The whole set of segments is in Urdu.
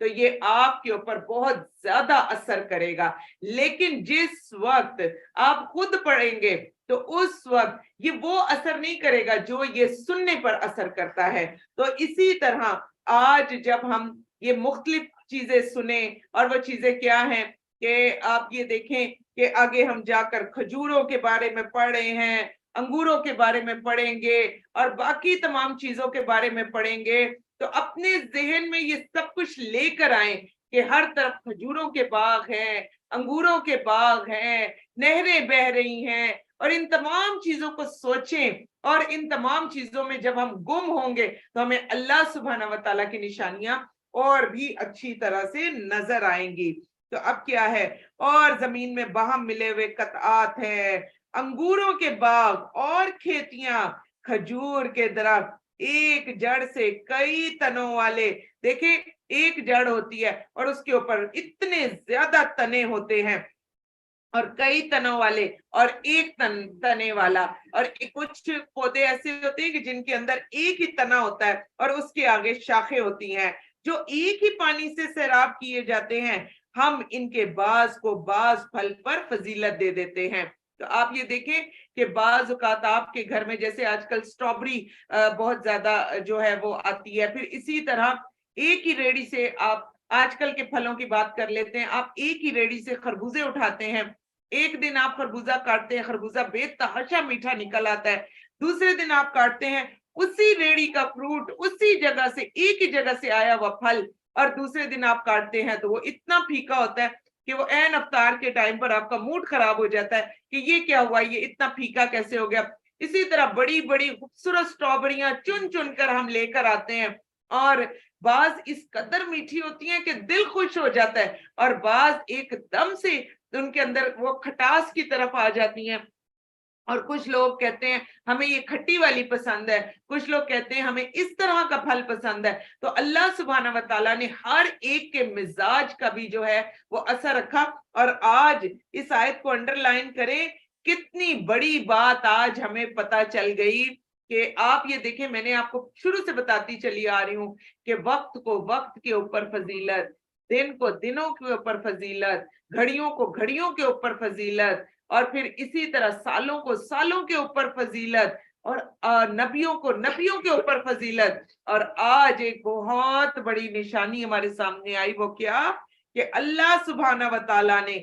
تو یہ آپ کے اوپر بہت زیادہ اثر کرے گا. لیکن جس وقت آپ خود پڑھیں گے تو اس وقت یہ وہ اثر نہیں کرے گا جو یہ سننے پر اثر کرتا ہے. تو اسی طرح آج جب ہم یہ مختلف چیزیں سنیں، اور وہ چیزیں کیا ہیں کہ آپ یہ دیکھیں کہ آگے ہم جا کر کھجوروں کے بارے میں پڑھ رہے ہیں، انگوروں کے بارے میں پڑھیں گے، اور باقی تمام چیزوں کے بارے میں پڑھیں گے، تو اپنے ذہن میں یہ سب کچھ لے کر آئیں کہ ہر طرف کھجوروں کے باغ ہیں، انگوروں کے باغ ہیں، نہریں بہ رہی ہیں، اور ان تمام چیزوں کو سوچیں. اور ان تمام چیزوں میں جب ہم گم ہوں گے تو ہمیں اللہ سبحانہ و تعالیٰ کی نشانیاں اور بھی اچھی طرح سے نظر آئیں گی. تو اب کیا ہے، اور زمین میں باہم ملے ہوئے قطعات ہیں، انگوروں کے باغ اور کھیتیاں، کھجور کے درخت، ایک جڑ سے کئی تنوں والے. دیکھیں ایک جڑ ہوتی ہے اور اس کے اوپر اتنے زیادہ تنے ہوتے ہیں، اور کئی تنوں والے، اور ایک تنے والا. اور کچھ پودے ایسے ہوتے ہیں کہ جن کے اندر ایک ہی تنا ہوتا ہے اور اس کے آگے شاخیں ہوتی ہیں جو ایک ہی پانی سے سیراب کیے جاتے ہیں. ہم ان کے بعض کو بعض پھل پر فضیلت دے دیتے ہیں. تو آپ یہ دیکھیں کہ بعض اوقات آپ کے گھر میں جیسے آج کل سٹرابری بہت زیادہ جو ہے وہ آتی ہے، پھر اسی طرح ایک ہی ریڑی سے آپ آج کل کے پھلوں کی بات کر لیتے ہیں، آپ ایک ہی ریڑی سے خربوزے اٹھاتے ہیں. ایک دن آپ خربوزہ کاٹتے ہیں، خربوزہ بے تحاشا میٹھا نکل آتا ہے. دوسرے دن آپ کاٹتے ہیں اسی ریڑی کا فروٹ، اسی جگہ سے ایک ہی جگہ سے آیا ہوا پھل، اور دوسرے دن آپ کاٹتے ہیں تو وہ اتنا پھیکا ہوتا ہے کہ وہ عین افطار کے ٹائم پر آپ کا موڈ خراب ہو جاتا ہے کہ یہ کیا ہوا، یہ اتنا پھیکا کیسے ہو گیا. اسی طرح بڑی بڑی خوبصورت سٹرابریاں چن چن کر ہم لے کر آتے ہیں، اور بعض اس قدر میٹھی ہوتی ہیں کہ دل خوش ہو جاتا ہے، اور بعض ایک دم سے ان کے اندر وہ کھٹاس کی طرف آ جاتی ہیں. اور کچھ لوگ کہتے ہیں ہمیں یہ کھٹی والی پسند ہے، کچھ لوگ کہتے ہیں ہمیں اس طرح کا پھل پسند ہے. تو اللہ سبحانہ و تعالیٰ نے ہر ایک کے مزاج کا بھی جو ہے وہ اثر رکھا. اور آج اس آیت کو انڈر لائن کریں، کتنی بڑی بات آج ہمیں پتہ چل گئی کہ آپ یہ دیکھیں، میں نے آپ کو شروع سے بتاتی چلی آ رہی ہوں کہ وقت کو وقت کے اوپر فضیلت، دن کو دنوں کے اوپر فضیلت، گھڑیوں کو گھڑیوں کے اوپر فضیلت، اور پھر اسی طرح سالوں کو سالوں کے اوپر فضیلت، اور نبیوں کو نبیوں کے اوپر فضیلت. اور آج ایک بہت بڑی نشانی ہمارے سامنے آئی، وہ کیا کہ اللہ سبحانہ و تعالیٰ نے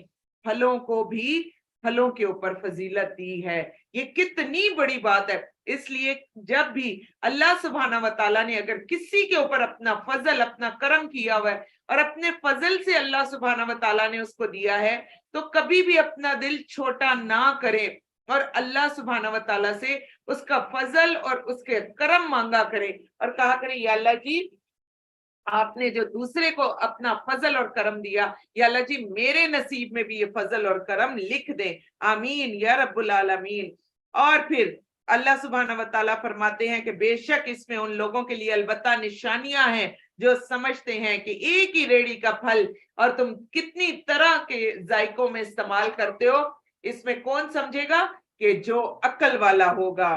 پھلوں کو بھی پھلوں کے اوپر فضیلت دی ہے. یہ کتنی بڑی بات ہے. اس لیے جب بھی اللہ سبحانہ و تعالیٰ نے اگر کسی کے اوپر اپنا فضل، اپنا کرم کیا ہوا ہے، اور اپنے فضل سے اللہ سبحانہ و تعالیٰ نے اس کو دیا ہے، تو کبھی بھی اپنا دل چھوٹا نہ کرے، اور اللہ سبحانہ و تعالیٰ سے اس کا فضل اور اس کے کرم مانگا کرے، اور کہا کرے یا اللہ جی آپ نے جو دوسرے کو اپنا فضل اور کرم دیا، یا اللہ جی میرے نصیب میں بھی یہ فضل اور کرم لکھ دیں، آمین یا رب العالمین. اور پھر اللہ سبحانہ و تعالیٰ فرماتے ہیں کہ بے شک اس میں ان لوگوں کے لیے البتہ نشانیاں ہیں جو سمجھتے ہیں کہ ایک ہی ریڑی کا پھل اور تم کتنی طرح کے ذائقوں میں استعمال کرتے ہو. اس میں کون سمجھے گا؟ کہ جو عقل والا ہوگا.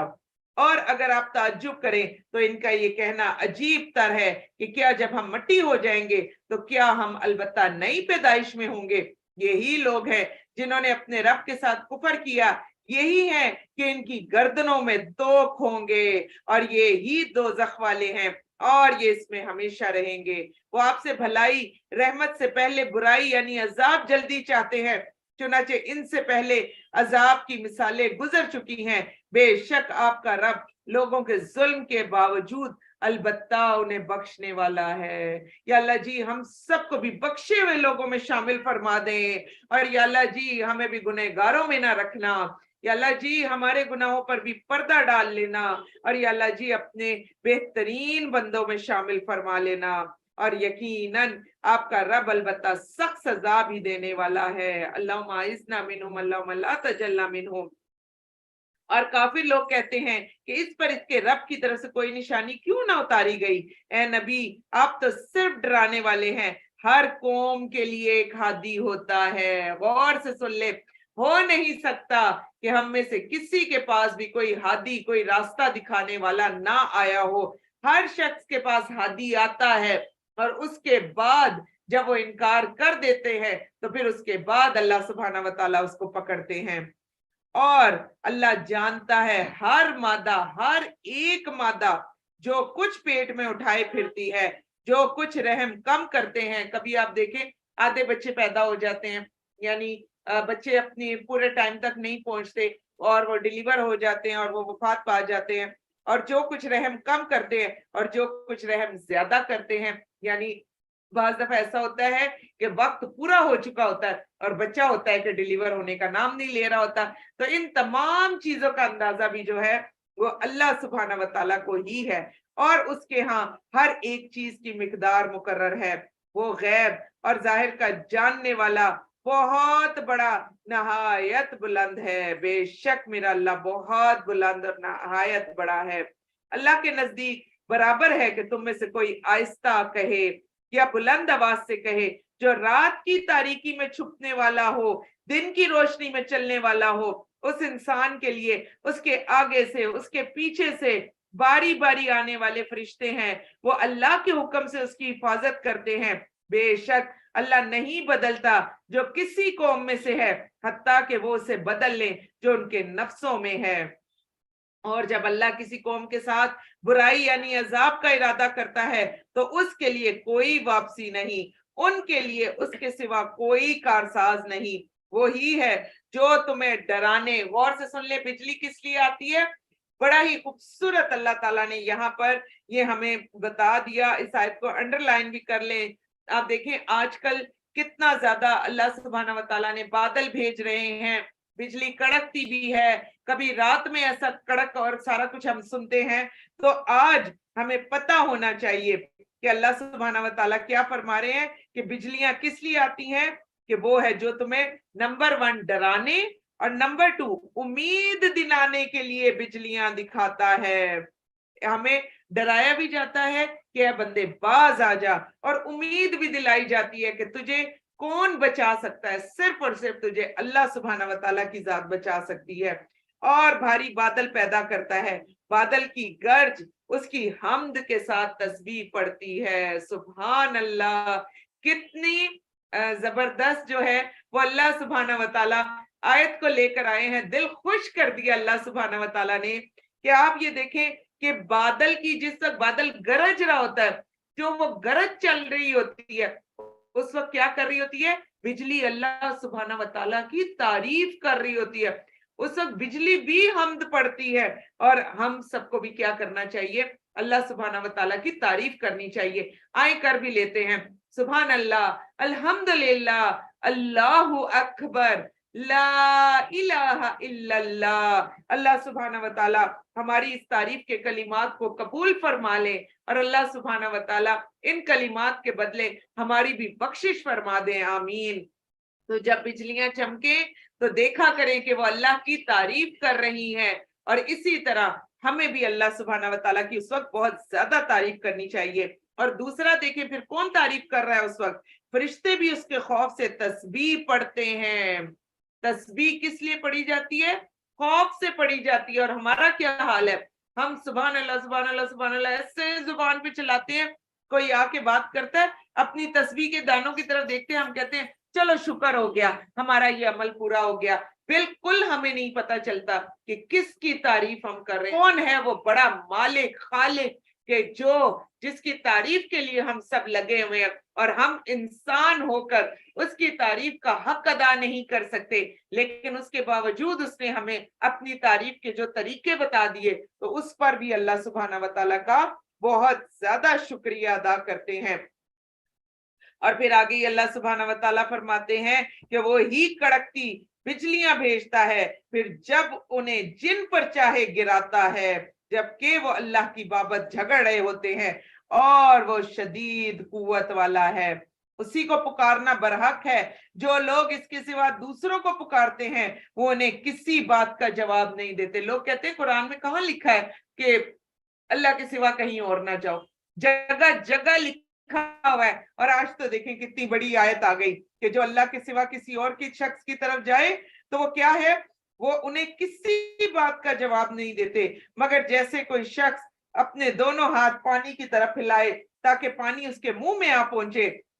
اور اگر آپ تعجب کریں تو ان کا یہ کہنا عجیب تر ہے کہ کیا جب ہم مٹی ہو جائیں گے تو کیا ہم البتہ نئی پیدائش میں ہوں گے. یہی لوگ ہیں جنہوں نے اپنے رب کے ساتھ کفر کیا، یہی ہے کہ ان کی گردنوں میں دوک ہوں گے، اور یہی دوزخ والے ہیں، اور یہ اس میں ہمیشہ رہیں گے. وہ آپ سے بھلائی رحمت سے پہلے برائی یعنی عذاب جلدی چاہتے ہیں، چنانچہ ان سے پہلے عذاب کی مثالیں گزر چکی ہیں. بے شک آپ کا رب لوگوں کے ظلم کے باوجود البتہ انہیں بخشنے والا ہے. یا اللہ جی ہم سب کو بھی بخشے ہوئے لوگوں میں شامل فرما دیں، اور یا اللہ جی ہمیں بھی گنہگاروں میں نہ رکھنا. یا اللہ جی ہمارے گناہوں پر بھی پردہ ڈال لینا، اور یا اللہ جی اپنے بہترین بندوں میں شامل فرما لینا. اور یقیناً آپ کا رب البتہ سخت سزا بھی دینے والا ہے. اللہم اعذنا منہم اللہم لا تجلنا منہم. اور کافر لوگ کہتے ہیں کہ اس پر اس کے رب کی طرف سے کوئی نشانی کیوں نہ اتاری گئی. اے نبی آپ تو صرف ڈرانے والے ہیں، ہر قوم کے لیے ایک ہادی ہوتا ہے. غور سے سن لے، ہو نہیں سکتا کہ ہم میں سے کسی کے پاس بھی کوئی ہادی، کوئی راستہ دکھانے والا نہ آیا ہو. ہر شخص کے پاس ہادی آتا ہے، اور اس کے بعد جب وہ انکار کر دیتے ہیں تو پھر اس کے بعد اللہ سبحانہ و تعالیٰ اس کو پکڑتے ہیں. اور اللہ جانتا ہے ہر مادہ، ہر ایک مادہ جو کچھ پیٹ میں اٹھائے پھرتی ہے، جو کچھ رحم کم کرتے ہیں. کبھی آپ دیکھیں آدھے بچے پیدا ہو جاتے ہیں، یعنی بچے اپنی پورے ٹائم تک نہیں پہنچتے اور وہ ڈیلیور ہو جاتے ہیں اور وہ وفات پا جاتے ہیں. اور جو کچھ رحم کم کرتے ہیں اور جو کچھ رحم زیادہ کرتے ہیں، یعنی بعض دفعہ ایسا ہوتا ہے کہ وقت پورا ہو چکا ہوتا ہے اور بچہ ہوتا ہے کہ ڈیلیور ہونے کا نام نہیں لے رہا ہوتا. تو ان تمام چیزوں کا اندازہ بھی جو ہے وہ اللہ سبحانہ و تعالیٰ کو ہی ہے، اور اس کے ہاں ہر ایک چیز کی مقدار مقرر ہے. وہ غیب اور ظاہر کا جاننے والا بہت بڑا، نہایت بلند ہے. بے شک میرا اللہ بہت بلند اور نہایت بڑا ہے. اللہ کے نزدیک برابر ہے کہ تم میں سے کوئی آہستہ کہے یا بلند آواز سے کہے. جو رات کی تاریکی میں چھپنے والا ہو، دن کی روشنی میں چلنے والا ہو، اس انسان کے لیے اس کے آگے سے، اس کے پیچھے سے باری باری آنے والے فرشتے ہیں. وہ اللہ کے حکم سے اس کی حفاظت کرتے ہیں. بے شک اللہ نہیں بدلتا جو کسی قوم میں سے ہے، حتیٰ کہ وہ اسے بدل لیں جو ان کے نفسوں میں ہے. اور جب اللہ کسی قوم کے ساتھ برائی یعنی عذاب کا ارادہ کرتا ہے تو اس کے لیے کوئی واپسی نہیں، ان کے لیے اس کے سوا کوئی کارساز نہیں. وہی ہے جو تمہیں ڈرانے. غور سے سن لے، بجلی کس لیے آتی ہے؟ بڑا ہی خوبصورت اللہ تعالیٰ نے یہاں پر یہ ہمیں بتا دیا. اس آیت کو انڈر لائن بھی کر لیں. آپ دیکھیں آج کل کتنا زیادہ اللہ سبحانہ و تعالیٰ نے بادل بھیج رہے ہیں، بجلی کڑکتی بھی ہے، کبھی رات میں ایسا کڑک اور سارا کچھ ہم سنتے ہیں. تو آج ہمیں پتہ ہونا چاہیے کہ اللہ سبحانہ و تعالیٰ کیا فرما رہے ہیں کہ بجلیاں کس لیے آتی ہیں. کہ وہ ہے جو تمہیں نمبر 1 ڈرانے اور نمبر 2 امید دلانے کے لیے بجلیاں دکھاتا ہے. ہمیں ڈرایا بھی جاتا ہے کہ اے بندے باز آ جا، اور امید بھی دلائی جاتی ہے کہ تجھے کون بچا سکتا ہے، صرف اور صرف تجھے اللہ سبحانہ و تعالیٰ کی ذات بچا سکتی ہے. اور بھاری بادل پیدا کرتا ہے، بادل کی گرج اس کی حمد کے ساتھ تسبیح پڑتی ہے. سبحان اللہ، کتنی زبردست جو ہے وہ اللہ سبحانہ و تعالیٰ آیت کو لے کر آئے ہیں. دل خوش کر دیا اللہ سبحانہ و تعالیٰ نے کہ آپ یہ دیکھیں کہ بادل کی جس وقت بادل گرج رہا ہوتا ہے، جو وہ گرج چل رہی ہوتی ہے، اس وقت کیا کر رہی ہوتی ہے؟ بجلی اللہ سبحانہ و تعالیٰ کی تعریف کر رہی ہوتی ہے. اس وقت بجلی بھی حمد پڑتی ہے، اور ہم سب کو بھی کیا کرنا چاہیے؟ اللہ سبحانہ و تعالیٰ کی تعریف کرنی چاہیے. آئیں کر بھی لیتے ہیں. سبحان اللہ، الحمدللہ، اللہ اکبر، لا الہ الا اللہ. اللہ سبحانہ و تعالیٰ ہماری اس تعریف کے کلمات کو قبول فرما لے، اور اللہ سبحانہ و تعالیٰ ان کلمات کے بدلے ہماری بھی بخشش فرما دیں. آمین. تو جب بجلیاں چمکیں تو دیکھا کریں کہ وہ اللہ کی تعریف کر رہی ہیں، اور اسی طرح ہمیں بھی اللہ سبحانہ و تعالیٰ کی اس وقت بہت زیادہ تعریف کرنی چاہیے. اور دوسرا دیکھیں پھر کون تعریف کر رہا ہے اس وقت؟ فرشتے بھی اس کے خوف سے تسبیح پڑھتے ہیں. تسبیح کس لیے پڑھی جاتی ہے؟ خوف سے پڑھی جاتی ہے. اور ہمارا کیا حال ہے؟ ہم سبحان اللہ سبحان اللہ سبحان اللہ ایسے زبان پہ چلاتے ہیں. کوئی آ کے بات کرتا ہے، اپنی تسبیح کے دانوں کی طرف دیکھتے ہیں، ہم کہتے ہیں چلو شکر ہو گیا، ہمارا یہ عمل پورا ہو گیا. بالکل ہمیں نہیں پتا چلتا کہ کس کی تعریف ہم کر رہے ہیں. کون ہے وہ بڑا مالک خالق کہ جس کی تعریف کے لیے ہم سب لگے ہوئے ہیں، اور ہم انسان ہو کر اس کی تعریف کا حق ادا نہیں کر سکتے، لیکن اس کے باوجود اس نے ہمیں اپنی تعریف کے جو طریقے بتا دیے، تو اس پر بھی اللہ سبحانہ و تعالیٰ کا بہت زیادہ شکریہ ادا کرتے ہیں. اور پھر آگے اللہ سبحانہ و تعالیٰ فرماتے ہیں کہ وہ ہی کڑکتی بجلیاں بھیجتا ہے، پھر جب انہیں جن پر چاہے گراتا ہے، جبکہ وہ اللہ کی بابت جھگڑ رہے ہوتے ہیں، اور وہ شدید قوت والا ہے. اسی کو پکارنا برحق ہے. جو لوگ اس کے سوا دوسروں کو پکارتے ہیں وہ انہیں کسی بات کا جواب نہیں دیتے. لوگ کہتے ہیں قرآن میں کہاں لکھا ہے کہ اللہ کے سوا کہیں اور نہ جاؤ؟ جگہ جگہ لکھا ہوا ہے. اور آج تو دیکھیں کتنی بڑی آیت آ گئی کہ جو اللہ کے سوا کسی اور کی شخص کی طرف جائے تو وہ کیا ہے؟ وہ انہیں کسی بات کا جواب نہیں دیتے، مگر جیسے کوئی شخص اپنے دونوں ہاتھ پانی کی طرف پھیلائے تاکہ پانی اس کے منہ میں آ پہنچے،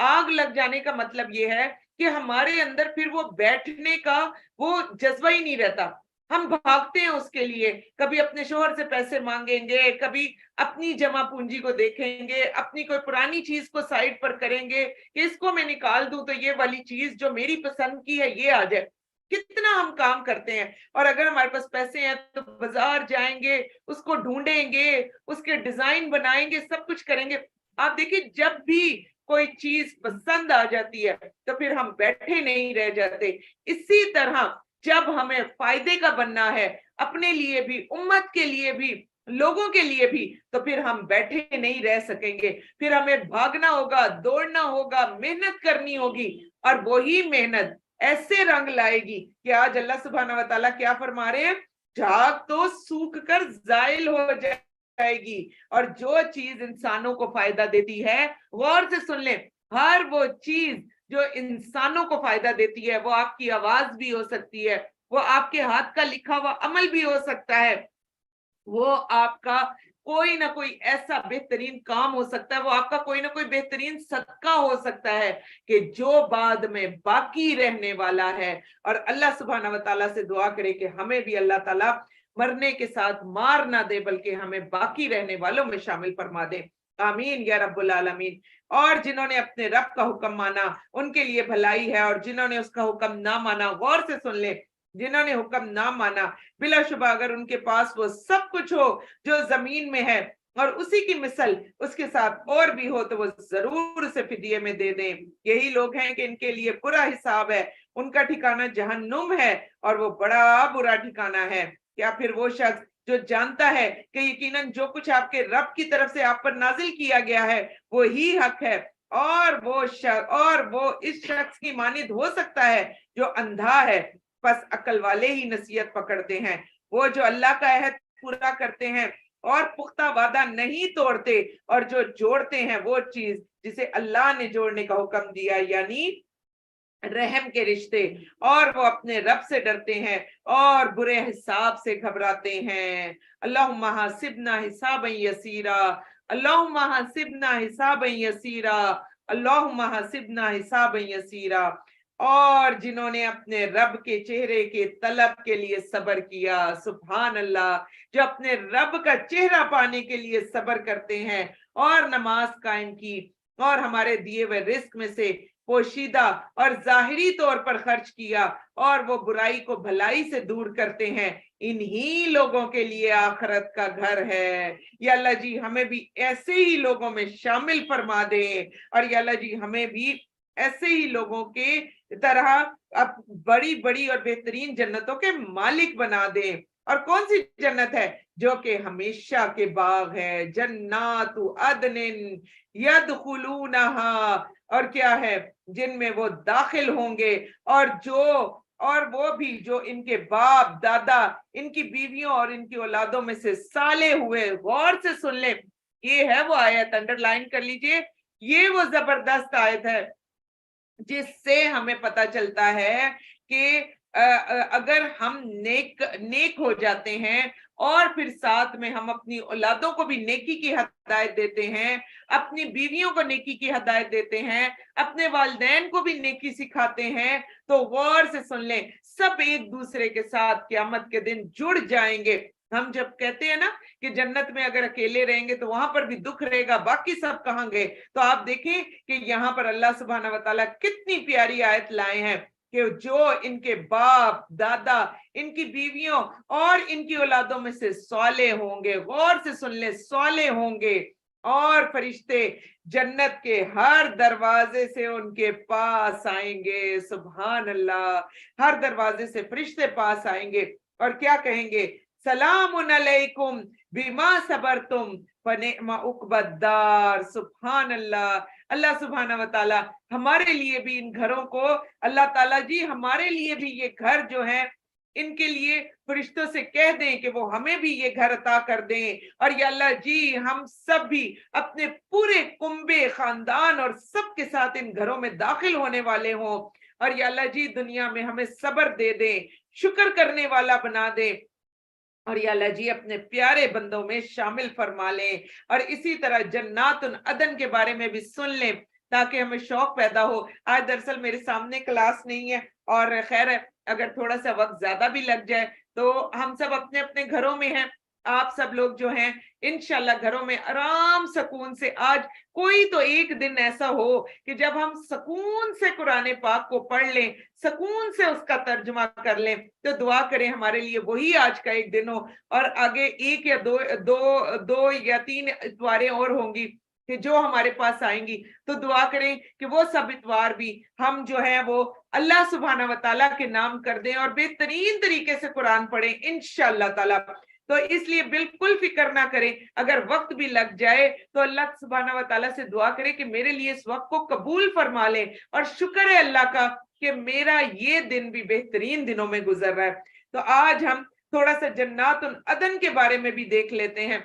آگ لگ جانے کا مطلب یہ ہے کہ ہمارے اندر پھر وہ بیٹھنے کا وہ جذبہ ہی نہیں رہتا. ہم بھاگتے ہیں اس کے لیے، کبھی اپنے شوہر سے پیسے مانگیں گے، کبھی اپنی جمع پونجی کو دیکھیں گے، اپنی کوئی پرانی چیز کو سائڈ پر کریں گے کہ اس کو میں نکال دوں تو یہ والی چیز جو میری پسند کی ہے یہ آ جائے. کتنا ہم کام کرتے ہیں، اور اگر ہمارے پاس پیسے ہیں تو بازار جائیں گے، اس کو ڈھونڈیں گے، اس کے ڈیزائن بنائیں گے، سب کچھ کریں گے. آپ دیکھیں جب بھی کوئی چیز پسند آ جاتی ہے تو پھر ہم بیٹھے نہیں رہ جاتے. اسی طرح جب ہمیں فائدے کا بننا ہے، اپنے لیے بھی، امت کے لیے بھی، لوگوں کے لیے بھی، تو پھر ہم بیٹھے نہیں رہ سکیں گے. پھر ہمیں بھاگنا ہوگا، دوڑنا ہوگا، محنت کرنی ہوگی، اور وہی محنت ایسے رنگ لائے گی کہ آج اللہ سبحانہ و تعالیٰ کیا فرما رہے ہیں، جھاگ تو سوکھ کر زائل ہو جائے گی. اور جو چیز انسانوں کو فائدہ دیتی ہے، غور سے سن لیں، ہر وہ چیز جو انسانوں کو فائدہ دیتی ہے، وہ آپ کی آواز بھی ہو سکتی ہے، وہ آپ کے ہاتھ کا لکھا ہوا عمل بھی ہو سکتا ہے، وہ آپ کا کوئی نہ کوئی ایسا بہترین کام ہو سکتا ہے، وہ آپ کا کوئی نہ کوئی بہترین صدقہ ہو سکتا ہے کہ جو بعد میں باقی رہنے والا ہے. اور اللہ سبحانہ و تعالیٰ سے دعا کرے کہ ہمیں بھی اللہ تعالیٰ مرنے کے ساتھ مار نہ دے، بلکہ ہمیں باقی رہنے والوں میں شامل فرما دے. آمین یا رب العالمین. اور جنہوں نے اپنے رب کا حکم مانا ان کے لیے بھلائی ہے، اور جنہوں نے اس کا حکم نہ مانا، غور سے سن لیں، جنہوں نے حکم نہ مانا، بلا شبہ اگر ان کے پاس وہ سب کچھ ہو جو زمین میں ہے اور اسی کی مثل اس کے ساتھ اور بھی ہو تو وہ ضرور اسے فدیے میں دے دیں. یہی لوگ ہیں کہ ان کے لیے برا حساب ہے، ان کا ٹھکانہ جہنم ہے، اور وہ بڑا برا ٹھکانہ ہے. کیا پھر وہ شخص جو جانتا ہے کہ یقیناً جو کچھ آپ کے رب کی طرف سے آپ پر نازل کیا گیا ہے وہی حق ہے، اور وہ اس شخص کی مانند ہو سکتا ہے جو اندھا ہے؟ بس عقل والے ہی نصیحت پکڑتے ہیں، وہ جو اللہ کا عہد پورا کرتے ہیں اور پختہ وعدہ نہیں توڑتے، اور جو جوڑتے ہیں وہ چیز جسے اللہ نے جوڑنے کا حکم دیا، یعنی رحم کے رشتے، اور وہ اپنے رب سے ڈرتے ہیں اور برے حساب سے گھبراتے ہیں. اللہم حاسبنا حسابا یسیرا، اللہم حاسبنا حسابا یسیرا، اللہم حاسبنا حسابا یسیرا. اور جنہوں نے اپنے رب کے چہرے کے طلب کے لیے صبر کیا، سبحان اللہ، جو اپنے رب کا چہرہ پانے کے لیے صبر کرتے ہیں اور نماز قائم کی، اور ہمارے دیے ہوئے رزق میں سے پوشیدہ اور ظاہری طور پر خرچ کیا، اور وہ برائی کو بھلائی سے دور کرتے ہیں، انہی لوگوں کے لیے آخرت کا گھر ہے. یا اللہ جی ہمیں بھی ایسے ہی لوگوں میں شامل فرما دیں، اور یا اللہ جی ہمیں بھی ایسے ہی لوگوں کے طرح اب بڑی بڑی اور بہترین جنتوں کے مالک بنا دیں. اور کون سی جنت ہے؟ جو کہ ہمیشہ کے باغ ہے، جنات عدن یدخلونہا، اور کیا ہے، جن میں وہ داخل ہوں گے، اور وہ بھی جو ان کے باپ دادا، ان کی بیویوں اور ان کی اولادوں میں سے صالح ہوئے. غور سے سن لیں، یہ ہے وہ آیت، انڈر لائن کر لیجئے، یہ وہ زبردست آیت ہے جس سے ہمیں پتہ چلتا ہے کہ اگر ہم نیک ہو جاتے ہیں، اور پھر ساتھ میں ہم اپنی اولادوں کو بھی نیکی کی ہدایت دیتے ہیں، اپنی بیویوں کو نیکی کی ہدایت دیتے ہیں، اپنے والدین کو بھی نیکی سکھاتے ہیں، تو غور سے سن لیں، سب ایک دوسرے کے ساتھ قیامت کے دن جڑ جائیں گے. ہم جب کہتے ہیں نا کہ جنت میں اگر اکیلے رہیں گے تو وہاں پر بھی دکھ رہے گا، باقی سب کہاں گئے، تو آپ دیکھیں کہ یہاں پر اللہ سبحانہ و تعالیٰ کتنی پیاری آیت لائے ہیں کہ جو ان کے باپ دادا، ان کی بیویوں اور ان کی اولادوں میں سے صالح ہوں گے. غور سے سن لیں، صالح ہوں گے، اور فرشتے جنت کے ہر دروازے سے ان کے پاس آئیں گے. سبحان اللہ، ہر دروازے سے فرشتے پاس آئیں گے اور کیا کہیں گے؟ سلام علیکم بما صبرتم فنعم عقبی الدار. سبحان اللہ. اللہ سبحانہ و تعالیٰ ہمارے لیے بھی ان گھروں کو، اللہ تعالیٰ جی ہمارے لیے بھی یہ گھر جو ہیں ان کے لیے فرشتوں سے کہہ دیں کہ وہ ہمیں بھی یہ گھر عطا کر دیں. اور یا اللہ جی ہم سب بھی اپنے پورے کنبے، خاندان اور سب کے ساتھ ان گھروں میں داخل ہونے والے ہوں. اور یا اللہ جی دنیا میں ہمیں صبر دے دیں، شکر کرنے والا بنا دیں، اور یا اللہ جی اپنے پیارے بندوں میں شامل فرما لیں. اور اسی طرح جنات عدن کے بارے میں بھی سن لیں، تاکہ ہمیں شوق پیدا ہو. آج دراصل میرے سامنے کلاس نہیں ہے اور خیر ہے اگر تھوڑا سا وقت زیادہ بھی لگ جائے تو ہم سب اپنے اپنے گھروں میں ہیں. آپ سب لوگ جو ہیں انشاءاللہ گھروں میں آرام سکون سے آج کوئی تو ایک دن ایسا ہو کہ جب ہم سکون سے قرآن پاک کو پڑھ لیں, سکون سے اس کا ترجمہ کر لیں, تو دعا کریں ہمارے لیے وہی آج کا ایک دن ہو. اور آگے ایک یا دو یا 3 اتواریں اور ہوں گی کہ جو ہمارے پاس آئیں گی, تو دعا کریں کہ وہ سب اتوار بھی ہم جو ہیں وہ اللہ سبحانہ و تعالیٰ کے نام کر دیں اور بہترین طریقے سے قرآن پڑھیں انشاءاللہ تعالیٰ. تو اس لیے بالکل فکر نہ کریں, اگر وقت بھی لگ جائے تو اللہ سبحانہ و تعالیٰ سے دعا کریں کہ میرے لیے اس وقت کو قبول فرما لیں, اور شکر ہے اللہ کا کہ میرا یہ دن بھی بہترین دنوں میں گزر رہا ہے. تو آج ہم تھوڑا سا جنات العدن کے بارے میں بھی دیکھ لیتے ہیں.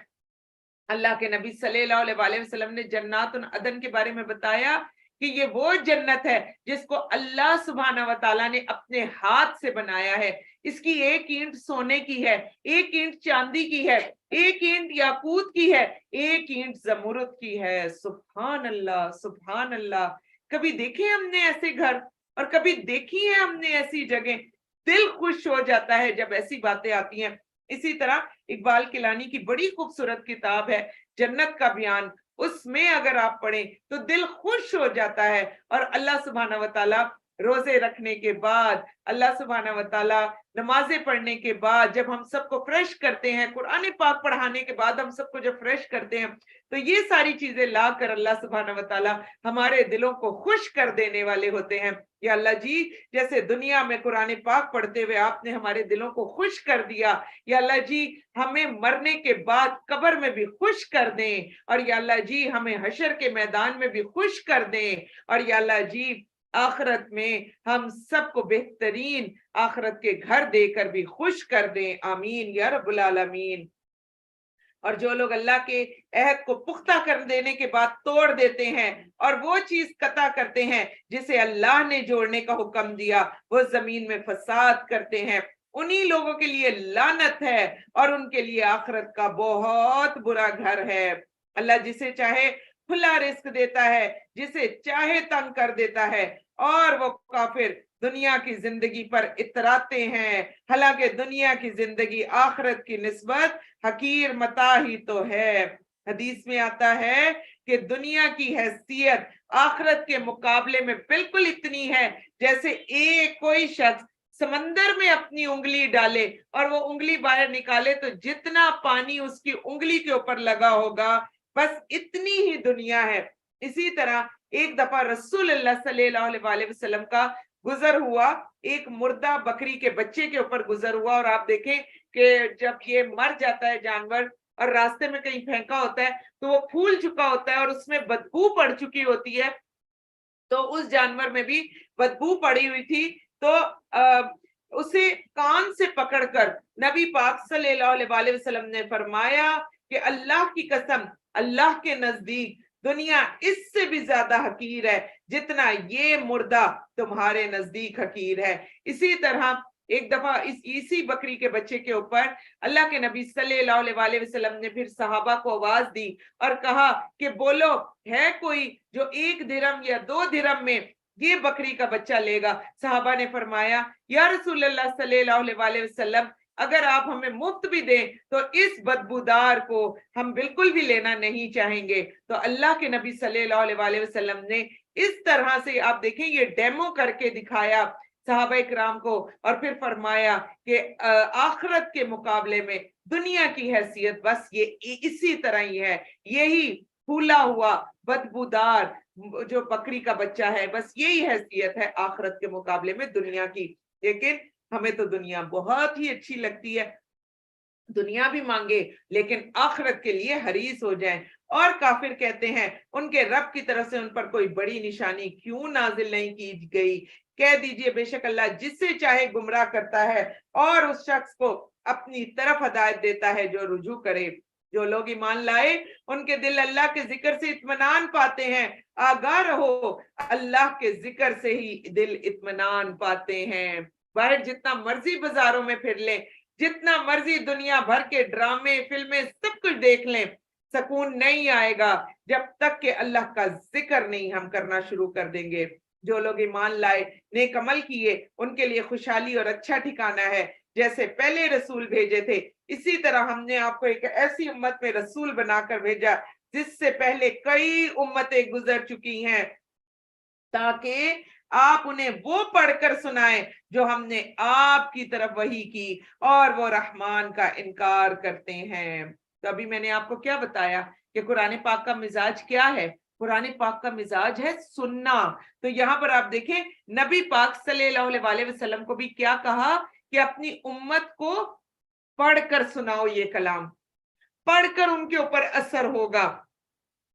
اللہ کے نبی صلی اللہ علیہ وسلم نے جنات العدن کے بارے میں بتایا کہ یہ وہ جنت ہے جس کو اللہ سبحانہ و تعالیٰ نے اپنے ہاتھ سے بنایا ہے. اس کی ایک اینٹ سونے کی ہے, ایک اینٹ چاندی کی ہے, ایک اینٹ یاقوت کی ہے, ایک اینٹ زمرد کی ہے. سبحان اللہ سبحان اللہ. کبھی دیکھیں ہم نے ایسے گھر اور کبھی دیکھی ہے ہم نے ایسی جگہ, دل خوش ہو جاتا ہے جب ایسی باتیں آتی ہیں. اسی طرح اقبال کیلانی کی بڑی خوبصورت کتاب ہے جنت کا بیان, اس میں اگر آپ پڑھیں تو دل خوش ہو جاتا ہے. اور اللہ سبحانہ و تعالیٰ روزے رکھنے کے بعد, اللہ سبحانہ و تعالیٰ نمازیں پڑھنے کے بعد جب ہم سب کو فریش کرتے ہیں, قرآن پاک پڑھانے کے بعد ہم سب کو جب فریش کرتے ہیں, تو یہ ساری چیزیں لا کر اللہ سبحانہ و تعالیٰ ہمارے دلوں کو خوش کر دینے والے ہوتے ہیں. یا اللہ جی جیسے دنیا میں قرآن پاک پڑھتے ہوئے آپ نے ہمارے دلوں کو خوش کر دیا, یا اللہ جی ہمیں مرنے کے بعد قبر میں بھی خوش کر دیں, اور یا اللہ جی ہمیں حشر کے میدان میں بھی خوش کر دیں, اور یا اللہ جی آخرت میں ہم سب کو بہترین آخرت کے گھر دے کر بھی خوش کر دیں. آمین یا رب العالمین. اور جو لوگ اللہ کے عہد کو پختہ کر دینے کے بعد توڑ دیتے ہیں اور وہ چیز قطع کرتے ہیں جسے اللہ نے جوڑنے کا حکم دیا, وہ زمین میں فساد کرتے ہیں, انہی لوگوں کے لیے لعنت ہے اور ان کے لیے آخرت کا بہت برا گھر ہے. اللہ جسے چاہے کھلا رزق دیتا ہے, جسے چاہے تنگ کر دیتا ہے, اور وہ کافر دنیا کی زندگی پر اتراتے ہیں, حالانکہ دنیا کی زندگی آخرت کی نسبت حقیر متاع ہی تو ہے. حدیث میں آتا ہے کہ دنیا کی حیثیت آخرت کے مقابلے میں بالکل اتنی ہے جیسے ایک کوئی شخص سمندر میں اپنی انگلی ڈالے اور وہ انگلی باہر نکالے تو جتنا پانی اس کی انگلی کے اوپر لگا ہوگا بس اتنی ہی دنیا ہے. اسی طرح ایک دفعہ رسول اللہ صلی اللہ علیہ وسلم کا گزر ہوا, ایک مردہ بکری کے بچے کے اوپر گزر ہوا, اور آپ دیکھیں کہ جب یہ مر جاتا ہے جانور اور راستے میں کہیں پھینکا ہوتا ہے تو وہ پھول چکا ہوتا ہے اور اس میں بدبو پڑ چکی ہوتی ہے, تو اس جانور میں بھی بدبو پڑی ہوئی تھی. تو اسے کان سے پکڑ کر نبی پاک صلی اللہ علیہ وسلم نے فرمایا کہ اللہ کی قسم, اللہ کے نزدیک دنیا اس سے بھی زیادہ حقیر ہے جتنا یہ مردہ تمہارے نزدیک حقیر ہے. اسی طرح ایک دفعہ اسی بکری کے بچے کے اوپر اللہ کے نبی صلی اللہ علیہ وسلم نے پھر صحابہ کو آواز دی اور کہا کہ بولو ہے کوئی جو 1 درہم یا 2 درہم میں یہ بکری کا بچہ لے گا. صحابہ نے فرمایا یا رسول اللہ صلی اللہ علیہ وسلم اگر آپ ہمیں مفت بھی دیں تو اس بدبودار کو ہم بالکل بھی لینا نہیں چاہیں گے. تو اللہ کے نبی صلی اللہ علیہ وسلم نے اس طرح سے آپ دیکھیں یہ ڈیمو کر کے دکھایا صحابہ کرام کو, اور پھر فرمایا کہ آخرت کے مقابلے میں دنیا کی حیثیت بس یہ اسی طرح ہی ہے, یہی پھولا ہوا بدبودار جو بکری کا بچہ ہے بس یہی حیثیت ہے آخرت کے مقابلے میں دنیا کی. لیکن ہمیں تو دنیا بہت ہی اچھی لگتی ہے, دنیا بھی مانگے لیکن آخرت کے لیے حریص ہو جائیں. اور کافر کہتے ہیں ان کے رب کی طرف سے ان پر کوئی بڑی نشانی کیوں نازل نہیں کی گئی. کہہ دیجئے بے شک اللہ جس سے چاہے گمراہ کرتا ہے اور اس شخص کو اپنی طرف ہدایت دیتا ہے جو رجوع کرے. جو لوگ ایمان لائے ان کے دل اللہ کے ذکر سے اطمینان پاتے ہیں. آگاہ رہو اللہ کے ذکر سے ہی دل اطمینان پاتے ہیں. باہر جتنا مرضی بازاروں میں پھر لیں, جتنا مرضی دنیا بھر کے ڈرامے فلمیں سب کچھ دیکھ لیں, سکون نہیں آئے گا جب تک کہ اللہ کا ذکر نہیں ہم کرنا شروع کر دیں گے۔ جو لوگ ایمان لائے، نیک عمل کیے، ان کے لیے خوشحالی اور اچھا ٹھکانہ ہے۔ جیسے پہلے رسول بھیجے تھے، اسی طرح ہم نے آپ کو ایک ایسی امت میں رسول بنا کر بھیجا جس سے پہلے کئی امتیں گزر چکی ہیں، تاکہ آپ انہیں وہ پڑھ کر سنائیں جو ہم نے آپ کی طرف وحی کی، اور وہ رحمان کا انکار کرتے ہیں۔ تو ابھی میں نے آپ کو کیا بتایا کہ قرآن پاک کا مزاج کیا ہے؟ قرآن پاک کا مزاج ہے سننا۔ تو یہاں پر آپ دیکھیں نبی پاک صلی اللہ علیہ وسلم کو بھی کیا کہا کہ اپنی امت کو پڑھ کر سناؤ، یہ کلام پڑھ کر ان کے اوپر اثر ہوگا۔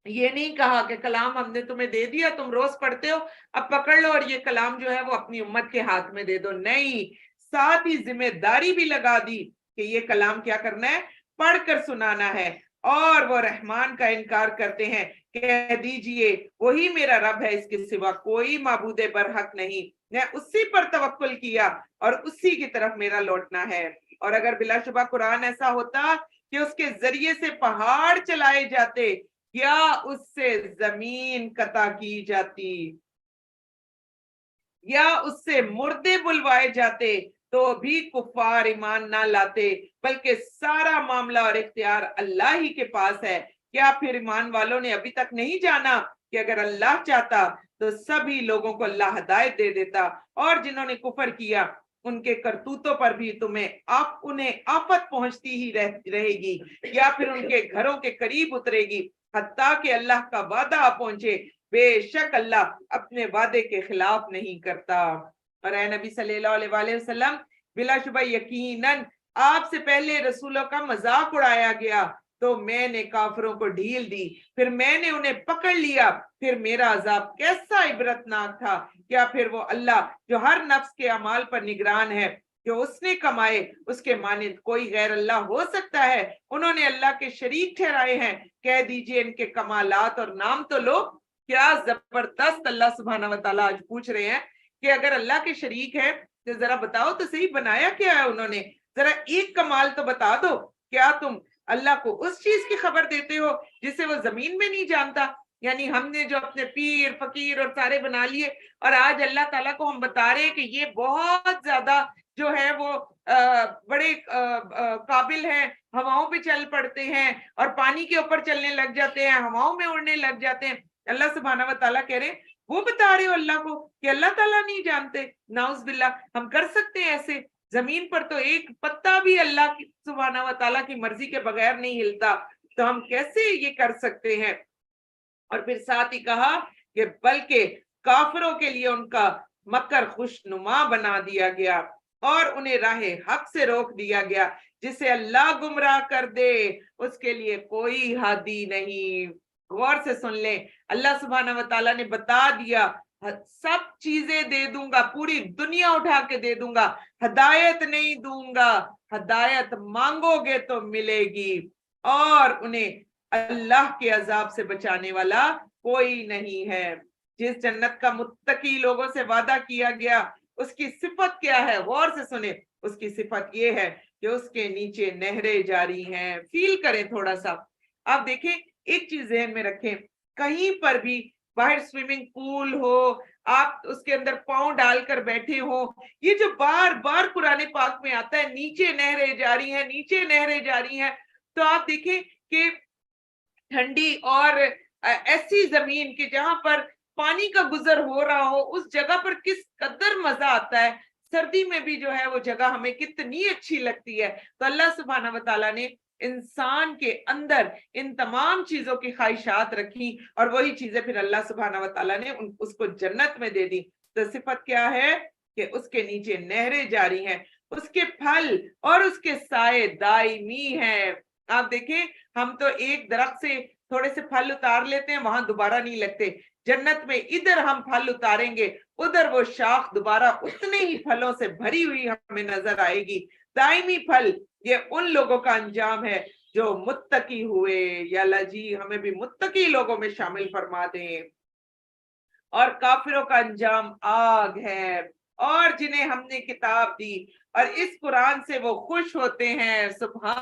یہ نہیں کہا کہ کلام ہم نے تمہیں دے دیا، تم روز پڑھتے ہو، اب پکڑ لو اور یہ کلام جو ہے وہ اپنی امت کے ہاتھ میں دے دو۔ نہیں، ساتھ ہی ذمہ داری بھی لگا دی کہ یہ کلام کیا کرنا ہے؟ پڑھ کر سنانا ہے۔ اور وہ رحمان کا انکار کرتے ہیں، کہہ دیجئے وہی میرا رب ہے، اس کے سوا کوئی معبود برحق نہیں، میں اسی پر توکل کیا اور اسی کی طرف میرا لوٹنا ہے۔ اور اگر بلا شبہ قرآن ایسا ہوتا کہ اس کے ذریعے سے پہاڑ چلائے جاتے یا اس سے زمین قطع کی جاتی یا اس سے مردے بلوائے جاتے تو بھی کفار ایمان نہ لاتے، بلکہ سارا معاملہ اور اختیار اللہ ہی کے پاس ہے۔ کیا پھر ایمان والوں نے ابھی تک نہیں جانا کہ اگر اللہ چاہتا تو سبھی لوگوں کو اللہ ہدایت دے دیتا، اور جنہوں نے کفر کیا ان کے کرتوتوں پر بھی انہیں آفت پہنچتی ہی رہے گی، یا پھر ان کے گھروں کے قریب اترے گی، حتیٰ کہ اللہ کا وعدہ آ پہنچے۔ بے شک اللہ اپنے وعدے کے خلاف نہیں کرتا۔ اور اے نبی صلی اللہ علیہ وسلم، بلا شبہ یقیناً آپ سے پہلے رسولوں کا مذاق اڑایا گیا، تو میں نے کافروں کو ڈھیل دی، پھر میں نے انہیں پکڑ لیا، پھر میرا عذاب کیسا عبرتناک تھا۔ کیا پھر وہ اللہ جو ہر نفس کے اعمال پر نگران ہے، جو اس نے کمائے، اس کے مانند کوئی غیر اللہ ہو سکتا ہے؟ انہوں نے اللہ کے شریک ٹھہرائے ہیں۔ کہہ دیجئے ان کے کمالات اور نام تو لو۔ کیا زبردست اللہ سبحانہ و تعالیٰ آج پوچھ رہے ہیں کہ اگر اللہ کے شریک ہے تو ذرا بتاؤ تو صحیح، بنایا کیا ہے انہوں نے؟ ذرا ایک کمال تو بتا دو۔ کیا تم اللہ کو اس چیز کی خبر دیتے ہو جسے وہ زمین میں نہیں جانتا؟ یعنی ہم نے جو اپنے پیر فقیر اور سارے بنا لیے، اور آج اللہ تعالیٰ کو ہم بتا رہے ہیں کہ یہ بہت زیادہ جو ہے وہ بڑے قابل ہیں، ہواؤں پہ چل پڑتے ہیں اور پانی کے اوپر چلنے لگ جاتے ہیں، ہواؤں میں اڑنے لگ جاتے ہیں۔ اللہ سبحانہ و تعالیٰ کہہ رہے ہیں وہ بتا رہے ہو اللہ کو کہ اللہ تعالیٰ نہیں جانتے؟ نعوذ باللہ، ہم کر سکتے ہیں ایسے؟ زمین پر تو ایک پتا بھی اللہ کی سبحانہ و تعالیٰ کی مرضی کے بغیر نہیں ہلتا، تو ہم کیسے یہ کر سکتے ہیں؟ اور پھر ساتھ ہی کہا کہ بلکہ کافروں کے لیے ان کا مکر خوشنما بنا دیا گیا اور انہیں راہ حق سے روک دیا گیا۔ جسے اللہ گمراہ کر دے اس کے لیے کوئی ہادی نہیں۔ غور سے سن لیں، اللہ سبحانہ و تعالیٰ نے بتا دیا سب چیزیں دے دوں گا، پوری دنیا اٹھا کے دے دوں گا، ہدایت نہیں دوں گا، ہدایت مانگو گے تو ملے گی، اور انہیں اللہ کے عذاب سے بچانے والا کوئی نہیں ہے۔ جس جنت کا متقی لوگوں سے وعدہ کیا گیا اس کی صفت کیا ہے؟ غور سے سنیں، اس کی صفت یہ ہے کہ اس کے نیچے نہریں جاری ہیں۔ فیل کریں تھوڑا سا، آپ دیکھیں، ایک چیز ذہن میں رکھیں، کہیں پر بھی باہر سوئمنگ پول ہو، آپ اس کے اندر پاؤں ڈال کر بیٹھے ہو، یہ جو بار بار قرآن پاک میں آتا ہے نیچے نہریں جاری ہیں، نیچے نہریں جاری ہیں، تو آپ دیکھیں کہ ٹھنڈی اور ایسی زمین کہ جہاں پر پانی کا گزر ہو رہا ہو، اس جگہ پر کس قدر مزہ آتا ہے۔ سردی میں بھی جو ہے وہ جگہ ہمیں کتنی اچھی لگتی ہے۔ تو اللہ سبحانہ و تعالیٰ نے انسان کے اندر ان تمام چیزوں کی خواہشات رکھی، اور وہی چیزیں پھر اللہ سبحانہ و تعالیٰ نے اس کو جنت میں دے دی۔ تو صفت کیا ہے کہ اس کے نیچے نہریں جاری ہیں، اس کے پھل اور اس کے سائے دائمی ہیں۔ آپ دیکھیں، ہم تو ایک درخت سے تھوڑے سے پھل اتار لیتے ہیں، وہاں دوبارہ نہیں لگتے۔ جنت میں ادھر ہم پھل اتاریں گے، ادھر وہ شاخ دوبارہ اتنے ہی پھلوں سے بھری ہوئی ہمیں نظر آئے گی، دائمی پھل۔ یہ ان لوگوں کا انجام ہے جو متقی ہوئے۔ یا اللہ جی ہمیں بھی متقی لوگوں میں شامل فرما دیں۔ اور کافروں کا انجام آگ ہے، اور جنہیں ہم نے کتاب دی اور اس قرآن سے وہ خوش ہوتے ہیں۔ سبحان